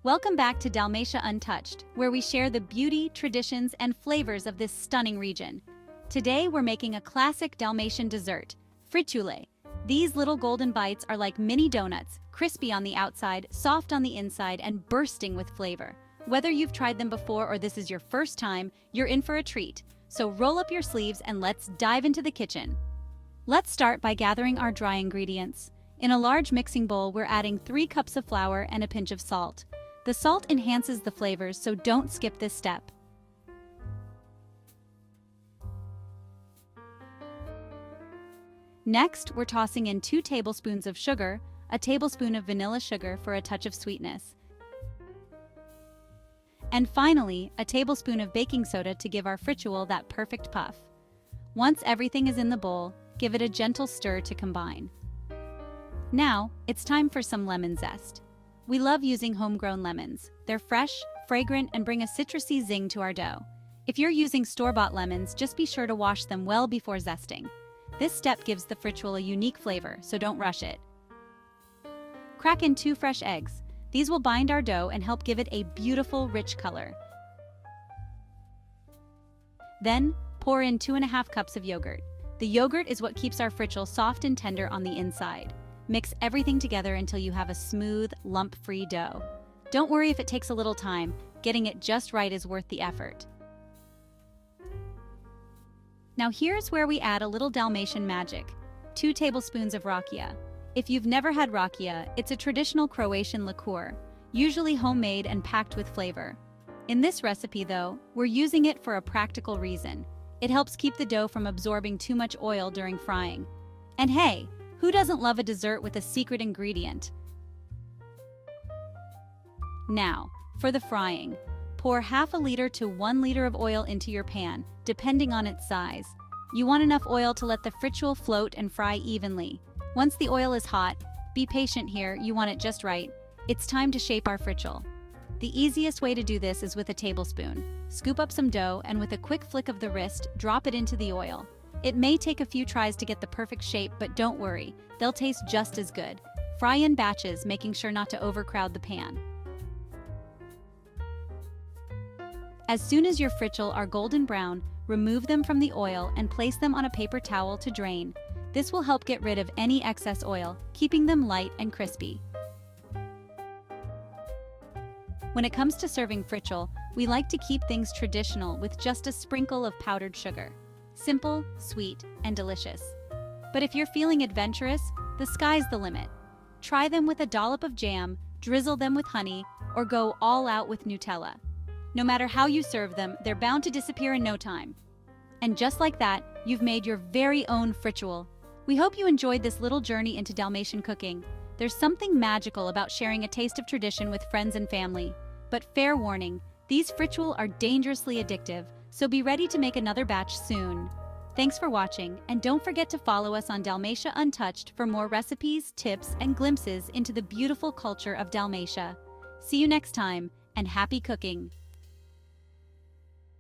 Welcome back to Dalmatia Untouched, where we share the beauty, traditions, and flavors of this stunning region. Today, we're making a classic Dalmatian dessert, fritule. These little golden bites are like mini donuts, crispy on the outside, soft on the inside, and bursting with flavor. Whether you've tried them before or this is your first time, you're in for a treat. So roll up your sleeves and let's dive into the kitchen. Let's start by gathering our dry ingredients. In a large mixing bowl, we're adding 3 cups of flour and a pinch of salt. The salt enhances the flavors, so don't skip this step. Next, we're tossing in 2 tablespoons of sugar, a tablespoon of vanilla sugar for a touch of sweetness, and finally, a tablespoon of baking soda to give our fritule that perfect puff. Once everything is in the bowl, give it a gentle stir to combine. Now, it's time for some lemon zest. We love using homegrown lemons. They're fresh, fragrant, and bring a citrusy zing to our dough. If you're using store-bought lemons, just be sure to wash them well before zesting. This step gives the fritule a unique flavor, so don't rush it. Crack in 2 fresh eggs. These will bind our dough and help give it a beautiful, rich color. Then, pour in 2½ cups of yogurt. The yogurt is what keeps our fritule soft and tender on the inside. Mix everything together until you have a smooth, lump-free dough. Don't worry if it takes a little time. Getting it just right is worth the effort. Now here's where we add a little Dalmatian magic. 2 tablespoons of rakia. If you've never had rakia, it's a traditional Croatian liqueur, usually homemade and packed with flavor. In this recipe, though, we're using it for a practical reason. It helps keep the dough from absorbing too much oil during frying. And hey, who doesn't love a dessert with a secret ingredient? Now, for the frying. Pour ½ liter to 1 liter of oil into your pan, depending on its size. You want enough oil to let the fritule float and fry evenly. Once the oil is hot, be patient here, you want it just right. It's time to shape our fritule. The easiest way to do this is with a tablespoon. Scoop up some dough and with a quick flick of the wrist, drop it into the oil. It may take a few tries to get the perfect shape, but don't worry, they'll taste just as good. Fry in batches, making sure not to overcrowd the pan. As soon as your fritule are golden brown, remove them from the oil and place them on a paper towel to drain. This will help get rid of any excess oil, keeping them light and crispy. When it comes to serving fritule, we like to keep things traditional with just a sprinkle of powdered sugar. Simple, sweet, and delicious. But if you're feeling adventurous, the sky's the limit. Try them with a dollop of jam, drizzle them with honey, or go all out with Nutella. No matter how you serve them, they're bound to disappear in no time. And just like that, you've made your very own fritule. We hope you enjoyed this little journey into Dalmatian cooking. There's something magical about sharing a taste of tradition with friends and family. But fair warning, these fritule are dangerously addictive, so be ready to make another batch soon. Thanks for watching, and don't forget to follow us on Dalmatia Untouched for more recipes, tips, and glimpses into the beautiful culture of Dalmatia. See you next time, and happy cooking!